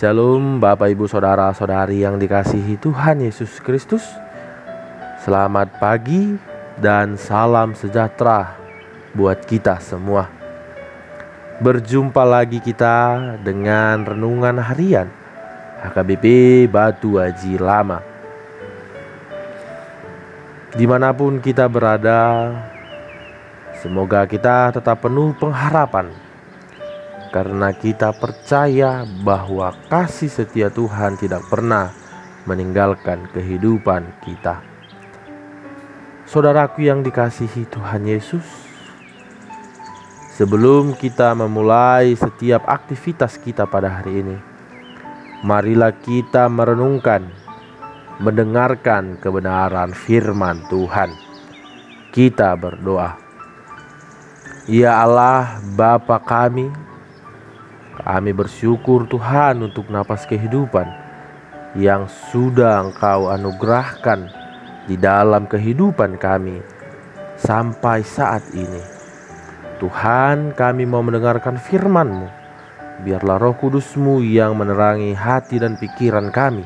Shalom Bapak Ibu Saudara-saudari yang dikasihi Tuhan Yesus Kristus. Selamat pagi dan salam sejahtera buat kita semua. Berjumpa lagi kita dengan renungan harian HKBP Batu Haji Lama. Dimanapun kita berada, semoga kita tetap penuh pengharapan, karena kita percaya bahwa kasih setia Tuhan tidak pernah meninggalkan kehidupan kita. Saudaraku yang dikasihi Tuhan Yesus, sebelum kita memulai setiap aktivitas kita pada hari ini, marilah kita merenungkan, mendengarkan kebenaran firman Tuhan. Kita berdoa. Ya Allah Bapa kami bersyukur Tuhan untuk napas kehidupan yang sudah Engkau anugerahkan di dalam kehidupan kami sampai saat ini. Tuhan, kami mau mendengarkan firman-Mu. Biarlah Roh Kudus-Mu yang menerangi hati dan pikiran kami,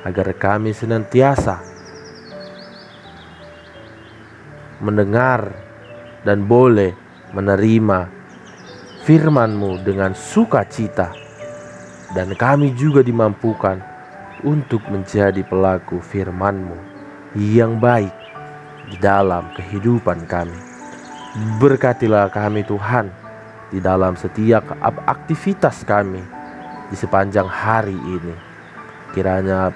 agar kami senantiasa mendengar dan boleh menerima firman-Mu dengan sukacita, dan kami juga dimampukan untuk menjadi pelaku firman-Mu yang baik di dalam kehidupan kami. Berkatilah kami Tuhan di dalam setiap aktivitas kami di sepanjang hari ini. Kiranya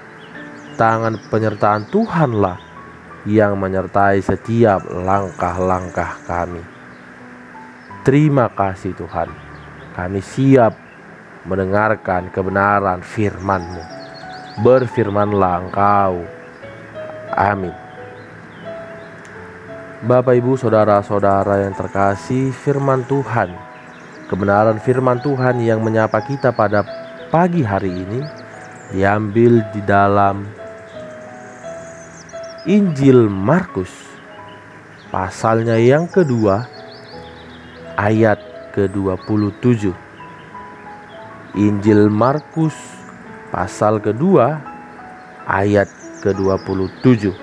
tangan penyertaan Tuhanlah yang menyertai setiap langkah-langkah kami. Terima kasih Tuhan, kami siap mendengarkan kebenaran firman-Mu. Berfirmanlah Engkau. Amin. Bapak Ibu Saudara-saudara yang terkasih, firman Tuhan, kebenaran firman Tuhan yang menyapa kita pada pagi hari ini diambil di dalam Injil Markus, pasalnya yang kedua, ayat ke-27. Injil Markus pasal kedua ayat ke-27.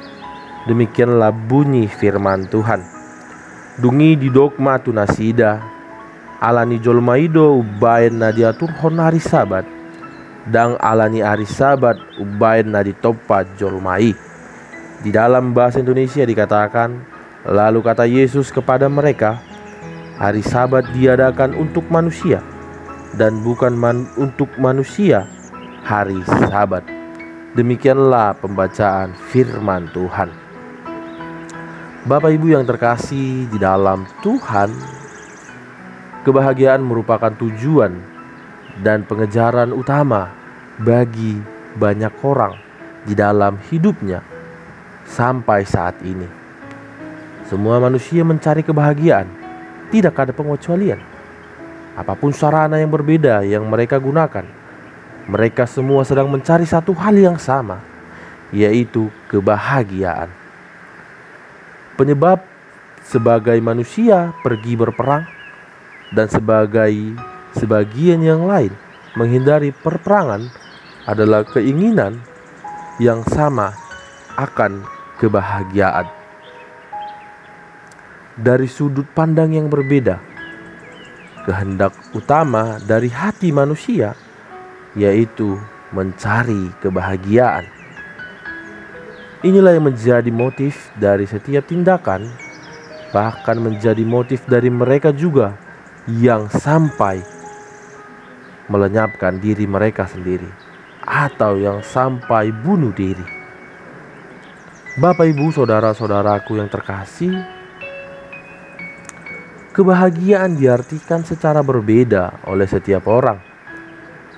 Demikianlah bunyi firman Tuhan. Dungi di dogma tunasida alani jolmaido ubain na diatur hon hari sabat, dang alani hari sabat ubain na ditoppa jolmai. Di dalam bahasa Indonesia dikatakan, lalu kata Yesus kepada mereka, hari Sabat diadakan untuk manusia, dan bukan untuk manusia hari Sabat. Demikianlah pembacaan firman Tuhan. Bapak Ibu yang terkasih di dalam Tuhan, kebahagiaan merupakan tujuan dan pengejaran utama bagi banyak orang di dalam hidupnya sampai saat ini. Semua manusia mencari kebahagiaan, tidak ada pengecualian. Apapun sarana yang berbeda yang mereka gunakan, mereka semua sedang mencari satu hal yang sama, yaitu kebahagiaan. Penyebab sebagai manusia pergi berperang dan sebagian yang lain menghindari perperangan adalah keinginan yang sama akan kebahagiaan. Dari sudut pandang yang berbeda, kehendak utama dari hati manusia yaitu mencari kebahagiaan. Inilah yang menjadi motif dari setiap tindakan, bahkan menjadi motif dari mereka juga yang sampai melenyapkan diri mereka sendiri atau yang sampai bunuh diri. Bapak Ibu Saudara-saudaraku yang terkasih, kebahagiaan diartikan secara berbeda oleh setiap orang.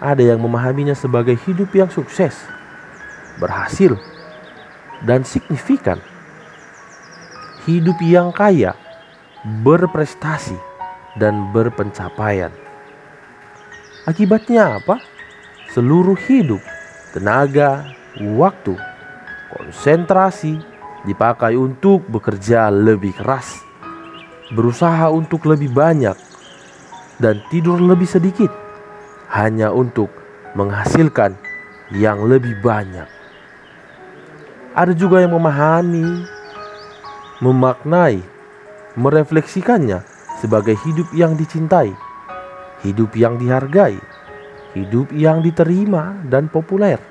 Ada yang memahaminya sebagai hidup yang sukses, berhasil, dan signifikan. Hidup yang kaya, berprestasi, dan berpencapaian. Akibatnya apa? Seluruh hidup, tenaga, waktu, konsentrasi dipakai untuk bekerja lebih keras, berusaha untuk lebih banyak, dan tidur lebih sedikit hanya untuk menghasilkan yang lebih banyak. Ada juga yang memahami, memaknai, merefleksikannya sebagai hidup yang dicintai, hidup yang dihargai, hidup yang diterima dan populer.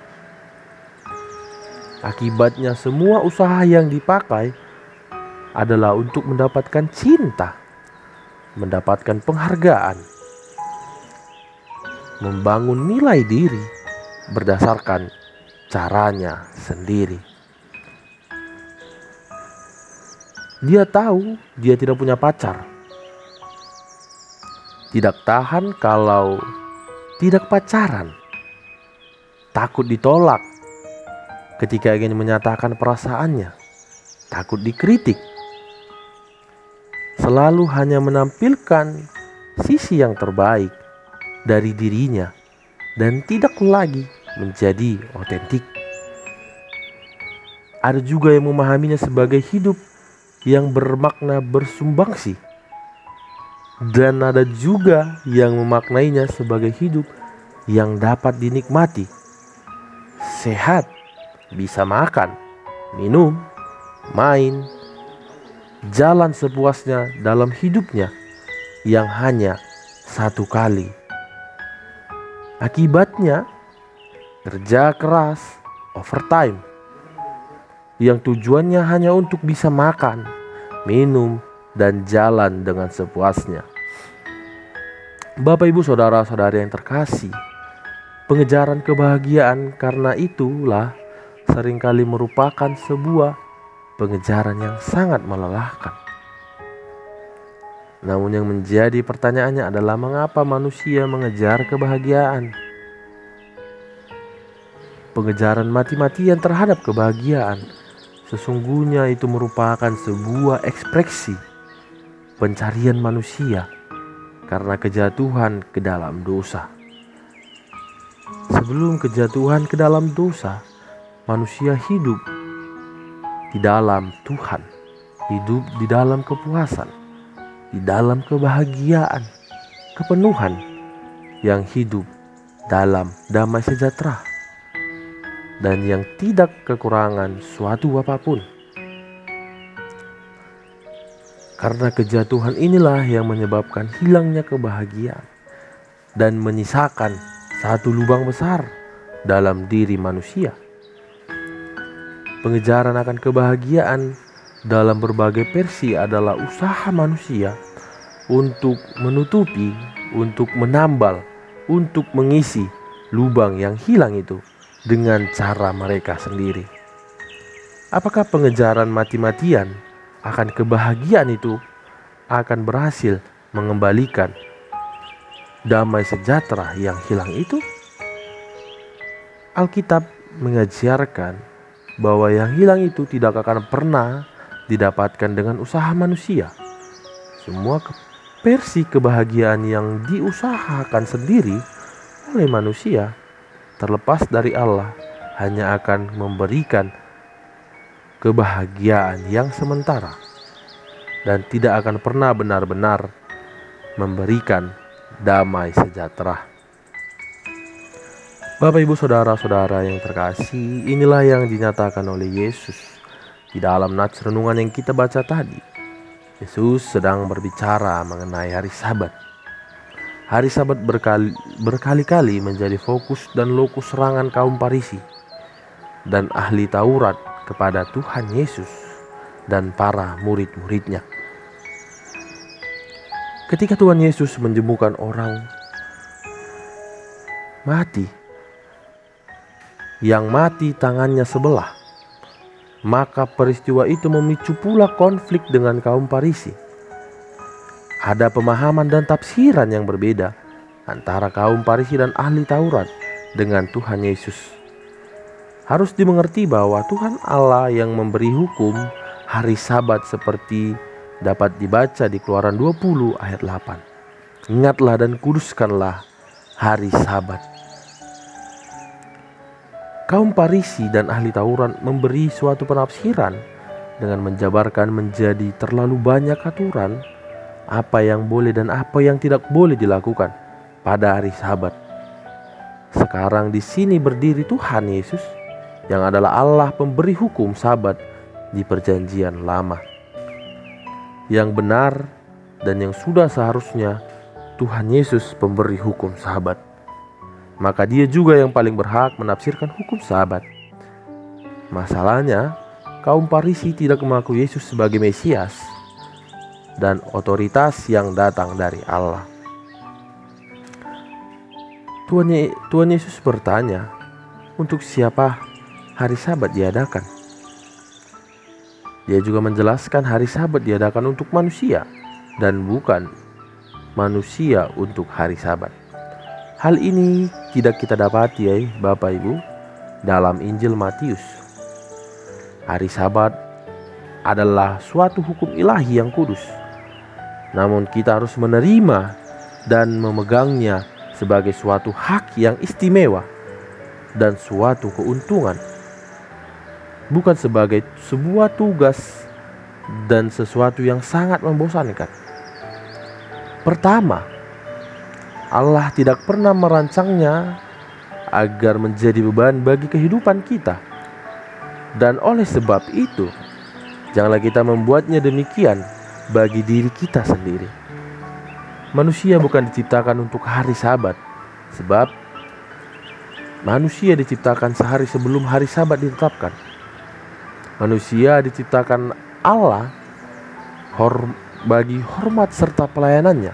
Akibatnya semua usaha yang dipakai adalah untuk mendapatkan cinta, mendapatkan penghargaan, membangun nilai diri berdasarkan caranya sendiri. Dia tahu dia tidak punya pacar, tidak tahan kalau tidak pacaran, takut ditolak ketika ingin menyatakan perasaannya, takut dikritik, selalu hanya menampilkan sisi yang terbaik dari dirinya dan tidak lagi menjadi otentik. Ada juga yang memahaminya sebagai hidup yang bermakna bersumbangsi, dan ada juga yang memaknainya sebagai hidup yang dapat dinikmati, sehat, bisa makan, minum, main, jalan sepuasnya dalam hidupnya yang hanya satu kali. Akibatnya kerja keras, overtime, yang tujuannya hanya untuk bisa makan, minum, dan jalan dengan sepuasnya. Bapak, Ibu, saudara-saudari yang terkasih, pengejaran kebahagiaan karena itulah seringkali merupakan sebuah pengejaran yang sangat melelahkan. Namun yang menjadi pertanyaannya adalah mengapa manusia mengejar kebahagiaan? Pengejaran mati-matian terhadap kebahagiaan sesungguhnya itu merupakan sebuah ekspresi pencarian manusia karena kejatuhan ke dalam dosa. Sebelum kejatuhan ke dalam dosa, manusia hidup di dalam Tuhan, hidup di dalam kepuasan, di dalam kebahagiaan, kepenuhan, yang hidup dalam damai sejahtera dan yang tidak kekurangan suatu apapun. Karena kejatuhan inilah yang menyebabkan hilangnya kebahagiaan dan menyisakan satu lubang besar dalam diri manusia. Pengejaran akan kebahagiaan dalam berbagai versi adalah usaha manusia untuk menutupi, untuk menambal, untuk mengisi lubang yang hilang itu dengan cara mereka sendiri. Apakah pengejaran mati-matian akan kebahagiaan itu akan berhasil mengembalikan damai sejahtera yang hilang itu? Alkitab mengajarkan bahwa yang hilang itu tidak akan pernah didapatkan dengan usaha manusia. Semua versi kebahagiaan yang diusahakan sendiri oleh manusia terlepas dari Allah hanya akan memberikan kebahagiaan yang sementara dan tidak akan pernah benar-benar memberikan damai sejahtera. Bapak, Ibu, saudara-saudara yang terkasih, inilah yang dinyatakan oleh Yesus di dalam nats renungan yang kita baca tadi. Yesus sedang berbicara mengenai hari Sabat. Hari Sabat berkali-kali menjadi fokus dan lokus serangan kaum Farisi dan ahli Taurat kepada Tuhan Yesus dan para murid-muridnya. Ketika Tuhan Yesus menyembuhkan orang mati, yang mati tangannya sebelah, maka peristiwa itu memicu pula konflik dengan kaum Farisi. Ada pemahaman dan tafsiran yang berbeda antara kaum Farisi dan ahli Taurat dengan Tuhan Yesus. Harus dimengerti bahwa Tuhan Allah yang memberi hukum hari Sabat seperti dapat dibaca di Keluaran 20 ayat 8. Ingatlah dan kuduskanlah hari Sabat. Kaum Farisi dan ahli Taurat memberi suatu penafsiran dengan menjabarkan menjadi terlalu banyak aturan apa yang boleh dan apa yang tidak boleh dilakukan pada hari Sabat. Sekarang di sini berdiri Tuhan Yesus yang adalah Allah pemberi hukum Sabat di perjanjian lama. Yang benar dan yang sudah seharusnya Tuhan Yesus pemberi hukum Sabat. Maka dia juga yang paling berhak menafsirkan hukum Sabat. Masalahnya, kaum Farisi tidak mengaku Yesus sebagai Mesias dan otoritas yang datang dari Allah. Tuhan Yesus bertanya, untuk siapa hari Sabat diadakan? Dia juga menjelaskan hari Sabat diadakan untuk manusia dan bukan manusia untuk hari Sabat. Hal ini tidak kita dapati Bapak Ibu dalam Injil Matius. Hari Sabat adalah suatu hukum ilahi yang kudus. Namun kita harus menerima dan memegangnya sebagai suatu hak yang istimewa dan suatu keuntungan, bukan sebagai sebuah tugas dan sesuatu yang sangat membosankan. Pertama, Allah tidak pernah merancangnya agar menjadi beban bagi kehidupan kita. Dan oleh sebab itu, janganlah kita membuatnya demikian bagi diri kita sendiri. Manusia bukan diciptakan untuk hari Sabat, sebab manusia diciptakan sehari sebelum hari Sabat ditetapkan. Manusia diciptakan Allah bagi hormat serta pelayanannya.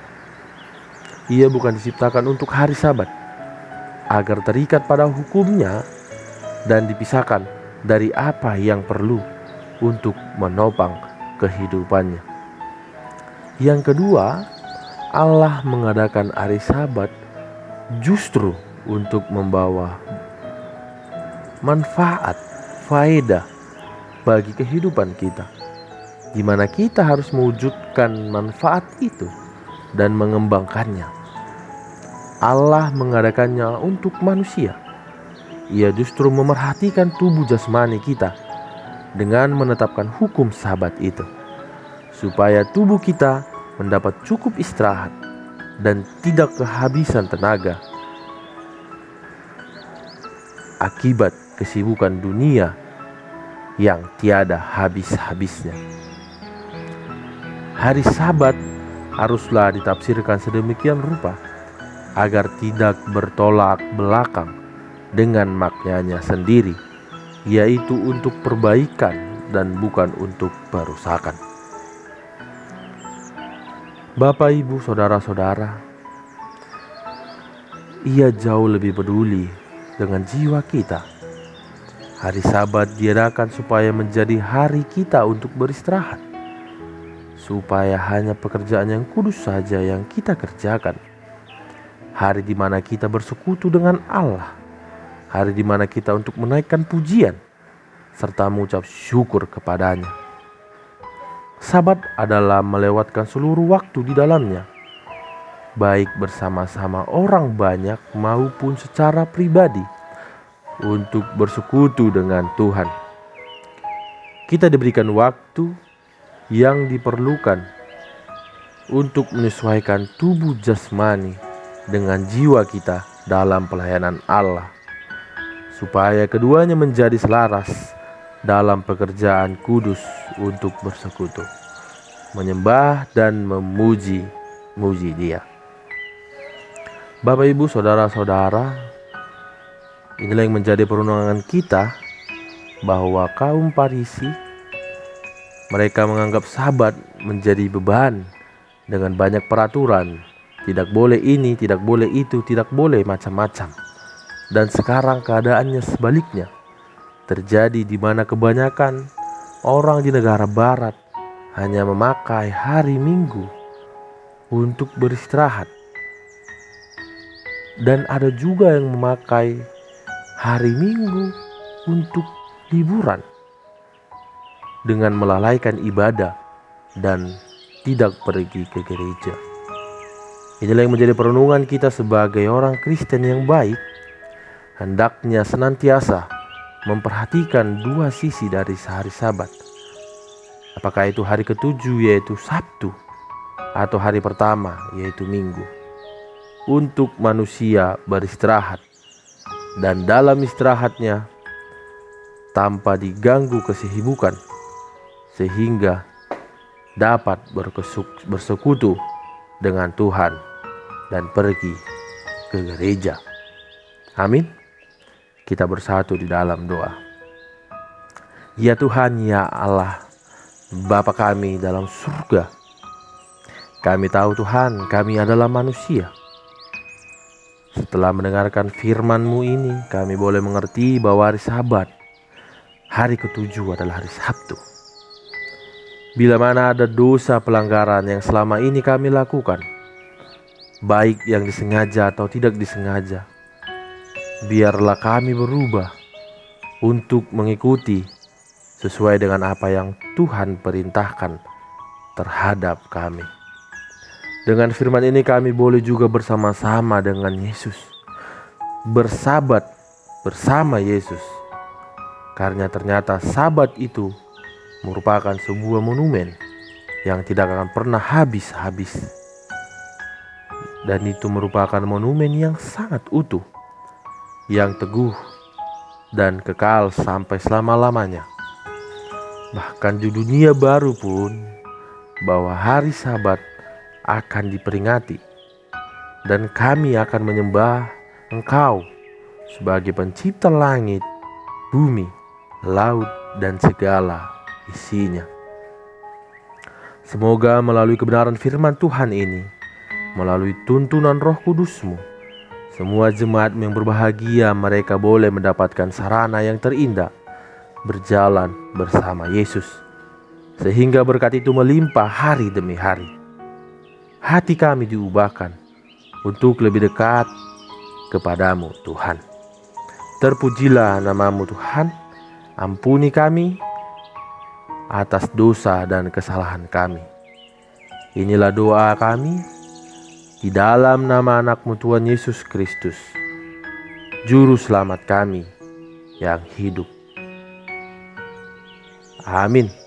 Ia bukan diciptakan untuk hari Sabat, agar terikat pada hukumnya dan dipisahkan dari apa yang perlu untuk menopang kehidupannya. Yang kedua, Allah mengadakan hari Sabat justru untuk membawa manfaat, faedah bagi kehidupan kita, di mana kita harus mewujudkan manfaat itu dan mengembangkannya. Allah mengadakannya untuk manusia. Ia justru memerhatikan tubuh jasmani kita dengan menetapkan hukum Sabat itu, supaya tubuh kita mendapat cukup istirahat dan tidak kehabisan tenaga akibat kesibukan dunia yang tiada habis-habisnya. Hari Sabat haruslah ditafsirkan sedemikian rupa agar tidak bertolak belakang dengan maknanya sendiri, yaitu untuk perbaikan dan bukan untuk perusakan. Bapak, Ibu, saudara-saudara, ia jauh lebih peduli dengan jiwa kita. Hari Sabat diadakan supaya menjadi hari kita untuk beristirahat, supaya hanya pekerjaan yang kudus saja yang kita kerjakan. Hari di mana kita bersekutu dengan Allah, hari di mana kita untuk menaikkan pujian serta mengucap syukur kepadanya. Sabat adalah melewatkan seluruh waktu di dalamnya, baik bersama-sama orang banyak maupun secara pribadi, untuk bersekutu dengan Tuhan. Kita diberikan waktu yang diperlukan untuk menyesuaikan tubuh jasmani dengan jiwa kita dalam pelayanan Allah, supaya keduanya menjadi selaras dalam pekerjaan kudus untuk bersekutu, menyembah dan memuji Dia. Bapak, Ibu, saudara-saudara, inilah yang menjadi perundangan kita, bahwa kaum Farisi, mereka menganggap Sabat menjadi beban dengan banyak peraturan. Tidak boleh ini, tidak boleh itu, tidak boleh macam-macam. Dan sekarang keadaannya sebaliknya terjadi, di mana kebanyakan orang di negara barat hanya memakai hari Minggu untuk beristirahat, dan ada juga yang memakai hari Minggu untuk liburan dengan melalaikan ibadah dan tidak pergi ke gereja. Inilah yang menjadi perenungan kita sebagai orang Kristen yang baik. Hendaknya senantiasa memperhatikan dua sisi dari hari Sabat. Apakah itu hari ketujuh yaitu Sabtu, atau hari pertama yaitu Minggu, untuk manusia beristirahat dan dalam istirahatnya tanpa diganggu kesibukan, sehingga dapat bersekutu dengan Tuhan dan pergi ke gereja. Amin. Kita bersatu di dalam doa. Ya Tuhan, ya Allah, Bapa kami dalam surga, kami tahu Tuhan, kami adalah manusia. Setelah mendengarkan firman-Mu ini, kami boleh mengerti bahwa hari Sabat, hari ketujuh adalah hari Sabtu. Bila mana ada dosa pelanggaran yang selama ini kami lakukan, baik yang disengaja atau tidak disengaja, biarlah kami berubah untuk mengikuti sesuai dengan apa yang Tuhan perintahkan terhadap kami. Dengan firman ini kami boleh juga bersama-sama dengan Yesus, bersabat bersama Yesus, karena ternyata Sabat itu merupakan sebuah monumen yang tidak akan pernah habis-habis, dan itu merupakan monumen yang sangat utuh, yang teguh dan kekal sampai selama-lamanya. Bahkan di dunia baru pun, bahwa hari Sabat akan diperingati, dan kami akan menyembah Engkau sebagai pencipta langit, bumi, laut, dan segala isinya. Semoga melalui kebenaran firman Tuhan ini, melalui tuntunan Roh Kudus-Mu, semua jemaat yang berbahagia mereka boleh mendapatkan sarana yang terindah berjalan bersama Yesus, sehingga berkat itu melimpah hari demi hari. Hati kami diubahkan untuk lebih dekat kepadamu Tuhan. Terpujilah nama-Mu Tuhan. Ampuni kami atas dosa dan kesalahan kami. Inilah doa kami di dalam nama anak-Mu Tuhan Yesus Kristus, Juru Selamat kami yang hidup. Amin.